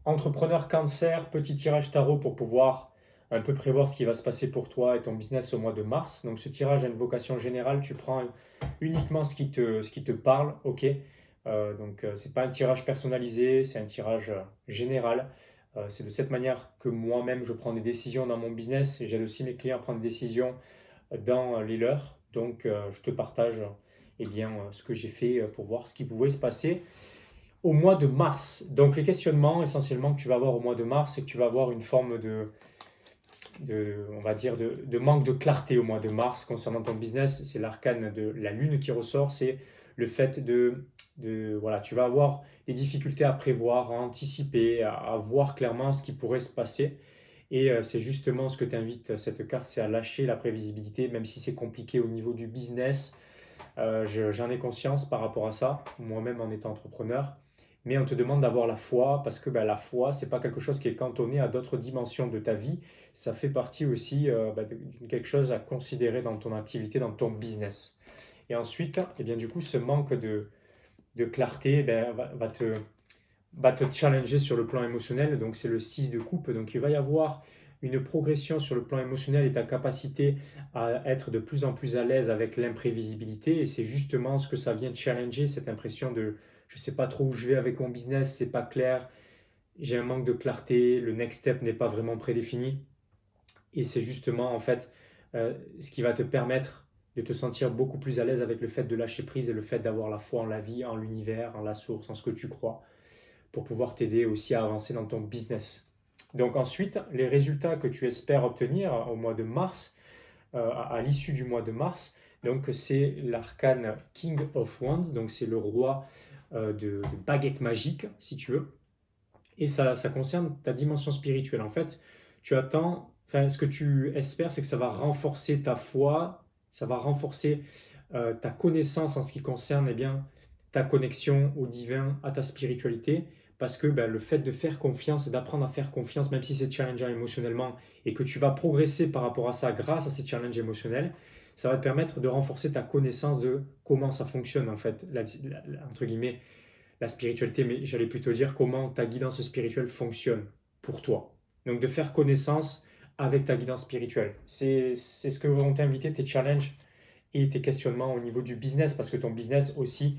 Entrepreneur Cancer, petit tirage tarot pour pouvoir un peu prévoir ce qui va se passer pour toi et ton business au mois de mars. Donc ce tirage a une vocation générale, tu prends uniquement ce qui te parle, ok? C'est pas un tirage personnalisé, c'est un tirage général. C'est de cette manière que moi-même je prends des décisions dans mon business et j'aide aussi mes clients à prendre des décisions dans les leurs. Je te partage ce que j'ai fait pour voir ce qui pouvait se passer au mois de mars. Donc les questionnements essentiellement que tu vas avoir au mois de mars, c'est que tu vas avoir une forme on va dire, de manque de clarté au mois de mars concernant ton business. C'est l'arcane de la lune qui ressort, c'est le fait voilà, tu vas avoir des difficultés à prévoir, à anticiper, à voir clairement ce qui pourrait se passer. C'est justement ce que t'invite cette carte, c'est à lâcher la prévisibilité, même si c'est compliqué au niveau du business. J'en ai conscience par rapport à ça, moi-même en étant entrepreneur. Mais on te demande d'avoir la foi parce que la foi, c'est pas quelque chose qui est cantonné à d'autres dimensions de ta vie. Ça fait partie aussi de quelque chose à considérer dans ton activité, dans ton business. Et ensuite, du coup, ce manque de clarté va te challenger sur le plan émotionnel. Donc, c'est le 6 de coupe. Donc, il va y avoir une progression sur le plan émotionnel et ta capacité à être de plus en plus à l'aise avec l'imprévisibilité. Et c'est justement ce que ça vient challenger, cette impression de je ne sais pas trop où je vais avec mon business, c'est pas clair, j'ai un manque de clarté, le next step n'est pas vraiment prédéfini. Et c'est justement en fait ce qui va te permettre de te sentir beaucoup plus à l'aise avec le fait de lâcher prise et le fait d'avoir la foi en la vie, en l'univers, en la source, en ce que tu crois pour pouvoir t'aider aussi à avancer dans ton business. Donc ensuite, les résultats que tu espères obtenir au mois de mars, à l'issue du mois de mars, donc c'est l'arcane King of Wands, donc c'est le roi de baguette magique, si tu veux. Et ça concerne ta dimension spirituelle. En fait, ce que tu espères, c'est que ça va renforcer ta foi, ça va renforcer ta connaissance en ce qui concerne ta connexion au divin, à ta spiritualité, parce que le fait de faire confiance et d'apprendre à faire confiance, même si c'est challengeant émotionnellement, et que tu vas progresser par rapport à ça grâce à ces challenges émotionnels, ça va te permettre de renforcer ta connaissance de comment ça fonctionne, en fait, entre guillemets, la spiritualité, mais j'allais plutôt dire comment ta guidance spirituelle fonctionne pour toi. Donc de faire connaissance avec ta guidance spirituelle. C'est ce que vont t'inviter tes challenges et tes questionnements au niveau du business, parce que ton business aussi,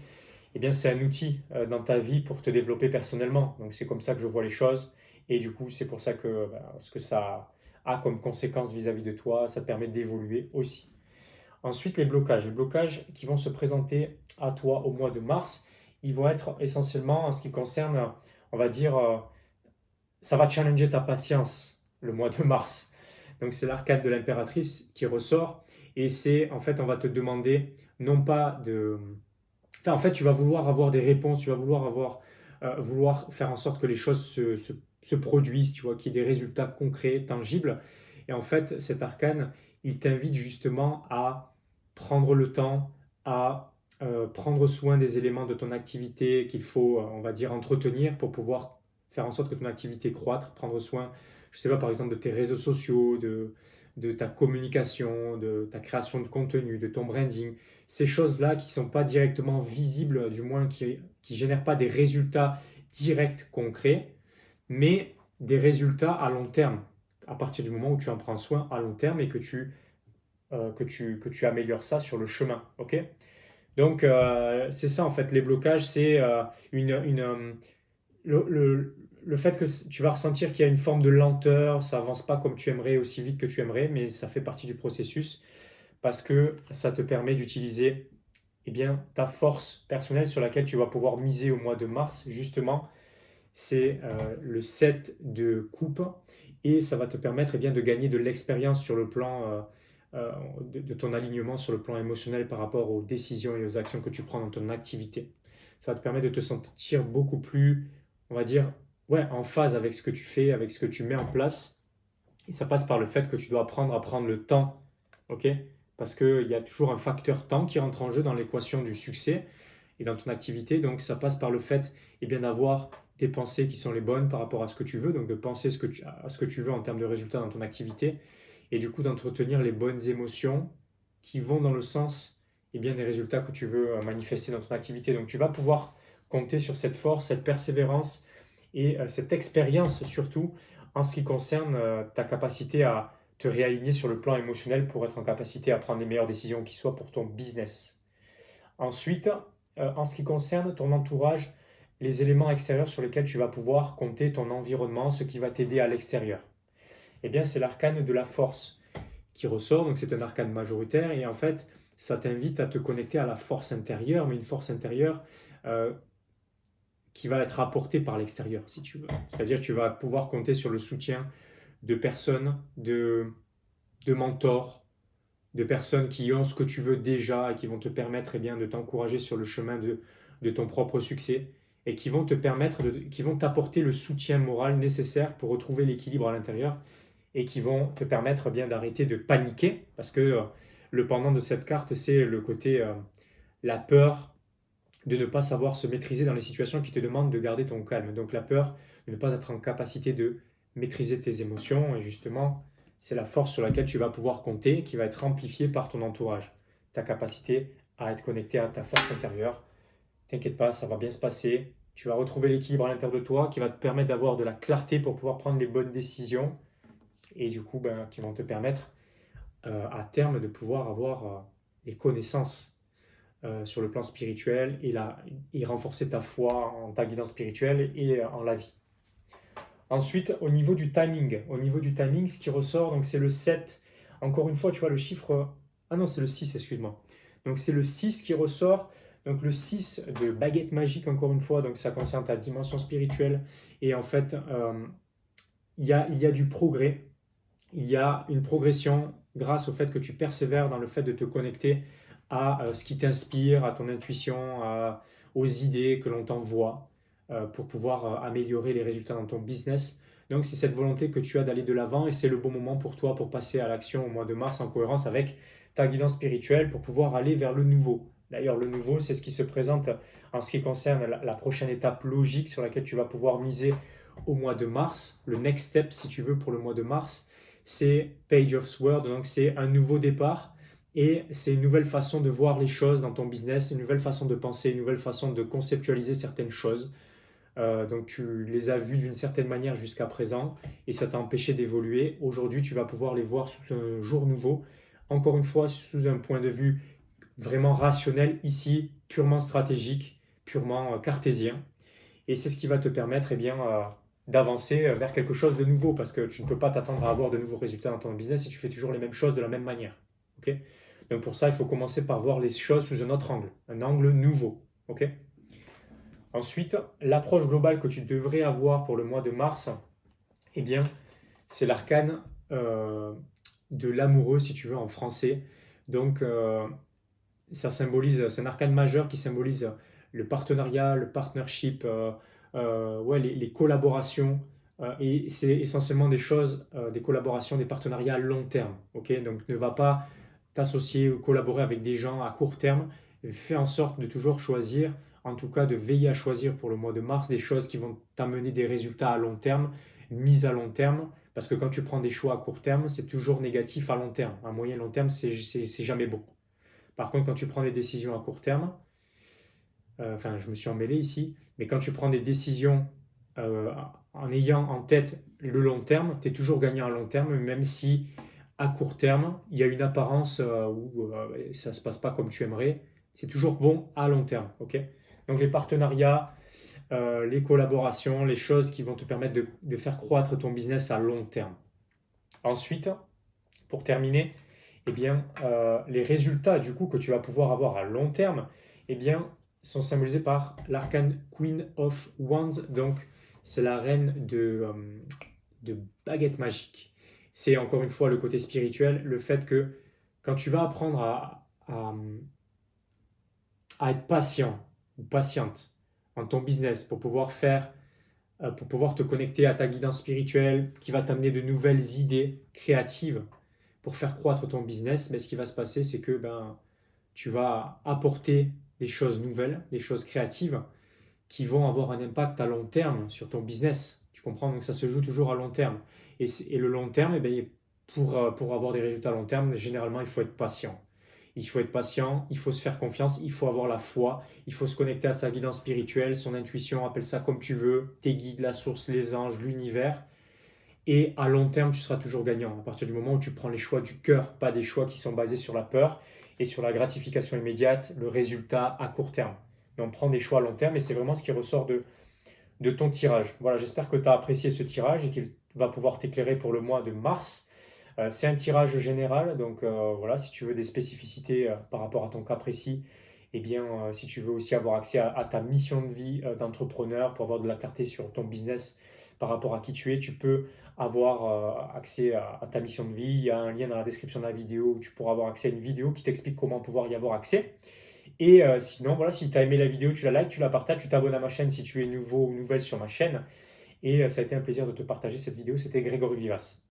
c'est un outil dans ta vie pour te développer personnellement. Donc c'est comme ça que je vois les choses. Et du coup, c'est pour ça que ce que ça a comme conséquence vis-à-vis de toi, ça te permet d'évoluer aussi. Ensuite, les blocages. Les blocages qui vont se présenter à toi au mois de mars, ils vont être essentiellement en ce qui concerne, on va dire, ça va challenger ta patience le mois de mars. Donc c'est l'arcade de l'impératrice qui ressort et c'est en fait on va te demander non pas de... Enfin, en fait tu vas vouloir avoir des réponses, tu vas vouloir faire en sorte que les choses se produisent, tu vois, qu'il y ait des résultats concrets, tangibles. Et en fait cet arcane, il t'invite justement à prendre le temps, à prendre soin des éléments de ton activité qu'il faut, on va dire, entretenir pour pouvoir faire en sorte que ton activité croître, prendre soin, je ne sais pas, par exemple, de tes réseaux sociaux, de ta communication, de ta création de contenu, de ton branding, ces choses-là qui ne sont pas directement visibles, du moins qui ne génèrent pas des résultats directs, concrets, mais des résultats à long terme, à partir du moment où tu en prends soin à long terme et que tu améliores ça sur le chemin. Ok. C'est ça en fait, les blocages, c'est le fait que tu vas ressentir qu'il y a une forme de lenteur, ça avance pas comme tu aimerais, aussi vite que tu aimerais, mais ça fait partie du processus parce que ça te permet d'utiliser ta force personnelle sur laquelle tu vas pouvoir miser au mois de mars. Justement, c'est le 7 de coupe et ça va te permettre de gagner de l'expérience sur le plan de ton alignement sur le plan émotionnel par rapport aux décisions et aux actions que tu prends dans ton activité. Ça va te permettre de te sentir beaucoup plus, on va dire, ouais, en phase avec ce que tu fais, avec ce que tu mets en place. Et ça passe par le fait que tu dois apprendre à prendre le temps, ok? Parce qu'il y a toujours un facteur temps qui rentre en jeu dans l'équation du succès et dans ton activité. Donc ça passe par le fait d'avoir des pensées qui sont les bonnes par rapport à ce que tu veux, donc de penser à ce que tu veux en termes de résultats dans ton activité, et du coup d'entretenir les bonnes émotions qui vont dans le sens des résultats que tu veux manifester dans ton activité. Donc tu vas pouvoir compter sur cette force, cette persévérance et cette expérience surtout en ce qui concerne ta capacité à te réaligner sur le plan émotionnel pour être en capacité à prendre les meilleures décisions qui soient pour ton business. Ensuite, en ce qui concerne ton entourage, les éléments extérieurs sur lesquels tu vas pouvoir compter, ton environnement, ce qui va t'aider à l'extérieur. Eh bien, c'est l'arcane de la force qui ressort, donc c'est un arcane majoritaire, et en fait, ça t'invite à te connecter à la force intérieure, mais une force intérieure euh, qui va être apportée par l'extérieur, si tu veux. C'est-à-dire que tu vas pouvoir compter sur le soutien de personnes, de mentors, de personnes qui ont ce que tu veux déjà et qui vont te permettre de t'encourager sur le chemin de ton propre succès et qui vont te permettre, qui vont t'apporter le soutien moral nécessaire pour retrouver l'équilibre à l'intérieur et qui vont te permettre d'arrêter de paniquer parce que le pendant de cette carte, c'est le côté la peur de ne pas savoir se maîtriser dans les situations qui te demandent de garder ton calme. Donc la peur de ne pas être en capacité de maîtriser tes émotions. Et justement, c'est la force sur laquelle tu vas pouvoir compter, qui va être amplifiée par ton entourage. Ta capacité à être connecté à ta force intérieure. T'inquiète pas, ça va bien se passer. Tu vas retrouver l'équilibre à l'intérieur de toi qui va te permettre d'avoir de la clarté pour pouvoir prendre les bonnes décisions et du coup qui vont te permettre à terme de pouvoir avoir les connaissances sur le plan spirituel et renforcer ta foi en ta guidance spirituelle et en la vie. Ensuite, au niveau du timing, ce qui ressort, donc c'est le 7. Encore une fois, tu vois le chiffre. Ah non, c'est le 6, excuse-moi. Donc c'est le 6 qui ressort. Donc le 6 de baguette magique, encore une fois, donc ça concerne ta dimension spirituelle. Et en fait, il y a du progrès, il y a une progression grâce au fait que tu persévères dans le fait de te connecter à ce qui t'inspire, à ton intuition, aux idées que l'on t'envoie pour pouvoir améliorer les résultats dans ton business. Donc c'est cette volonté que tu as d'aller de l'avant et c'est le bon moment pour toi pour passer à l'action au mois de mars en cohérence avec ta guidance spirituelle pour pouvoir aller vers le nouveau. D'ailleurs, le nouveau, c'est ce qui se présente en ce qui concerne la prochaine étape logique sur laquelle tu vas pouvoir miser au mois de mars. Le next step, si tu veux, pour le mois de mars, c'est Page of Sword, donc c'est un nouveau départ et c'est une nouvelle façon de voir les choses dans ton business, une nouvelle façon de penser, une nouvelle façon de conceptualiser certaines choses. Donc tu les as vues d'une certaine manière jusqu'à présent et ça t'a empêché d'évoluer. Aujourd'hui, tu vas pouvoir les voir sous un jour nouveau, encore une fois sous un point de vue vraiment rationnel, ici purement stratégique, purement cartésien. Et c'est ce qui va te permettre d'avancer vers quelque chose de nouveau parce que tu ne peux pas t'attendre à avoir de nouveaux résultats dans ton business si tu fais toujours les mêmes choses de la même manière. Ok. Donc pour ça, il faut commencer par voir les choses sous un autre angle, un angle nouveau. Ok. Ensuite, l'approche globale que tu devrais avoir pour le mois de mars, eh bien, c'est l'arcane de l'amoureux, si tu veux, en français. Donc, ça symbolise, c'est un arcane majeur qui symbolise le partenariat, le partnership, ouais, les collaborations. Et c'est essentiellement des choses, des collaborations, des partenariats à long terme. Ok. Donc ne va pas t'associer ou collaborer avec des gens à court terme. Fais en sorte de toujours choisir, en tout cas de veiller à choisir pour le mois de mars des choses qui vont t'amener des résultats à long terme, mise à long terme. Parce que quand tu prends des choix à court terme, c'est toujours négatif à long terme. À moyen long terme, c'est jamais bon. Par contre, quand tu prends des décisions à court terme, enfin, je me suis emmêlé ici, mais quand tu prends des décisions euh, en ayant en tête le long terme, tu es toujours gagnant à long terme, même si à court terme, il y a une apparence où ça ne se passe pas comme tu aimerais. C'est toujours bon à long terme. Ok. Donc les partenariats, les collaborations, les choses qui vont te permettre de faire croître ton business à long terme. Ensuite, pour terminer, eh bien, les résultats du coup que tu vas pouvoir avoir à long terme, eh bien, sont symbolisés par l'arcane Queen of Wands. Donc, c'est la reine de baguette magique. C'est encore une fois le côté spirituel, le fait que quand tu vas apprendre à être patient ou patiente dans ton business pour pouvoir te connecter à ta guidance spirituelle qui va t'amener de nouvelles idées créatives pour faire croître ton business, mais ce qui va se passer, c'est que tu vas apporter des choses nouvelles, des choses créatives qui vont avoir un impact à long terme sur ton business. Tu comprends? Donc ça se joue toujours à long terme. Et le long terme, pour avoir des résultats à long terme, généralement, il faut être patient. Il faut être patient, il faut se faire confiance, il faut avoir la foi, il faut se connecter à sa guidance spirituelle, son intuition, appelle ça comme tu veux, tes guides, la source, les anges, l'univers. Et à long terme, tu seras toujours gagnant. À partir du moment où tu prends les choix du cœur, pas des choix qui sont basés sur la peur et sur la gratification immédiate, le résultat à court terme. Mais on prend des choix à long terme et c'est vraiment ce qui ressort de ton tirage. Voilà, j'espère que tu as apprécié ce tirage et qu'il va pouvoir t'éclairer pour le mois de mars. C'est un tirage général, donc voilà, si tu veux des spécificités par rapport à ton cas précis, eh bien, si tu veux aussi avoir accès à ta mission de vie d'entrepreneur pour avoir de la clarté sur ton business par rapport à qui tu es, tu peux avoir accès à ta mission de vie. Il y a un lien dans la description de la vidéo où tu pourras avoir accès à une vidéo qui t'explique comment pouvoir y avoir accès. Et sinon, voilà, si tu as aimé la vidéo, tu la likes, tu la partages, tu t'abonnes à ma chaîne si tu es nouveau ou nouvelle sur ma chaîne. Et ça a été un plaisir de te partager cette vidéo. C'était Grégory Vivas.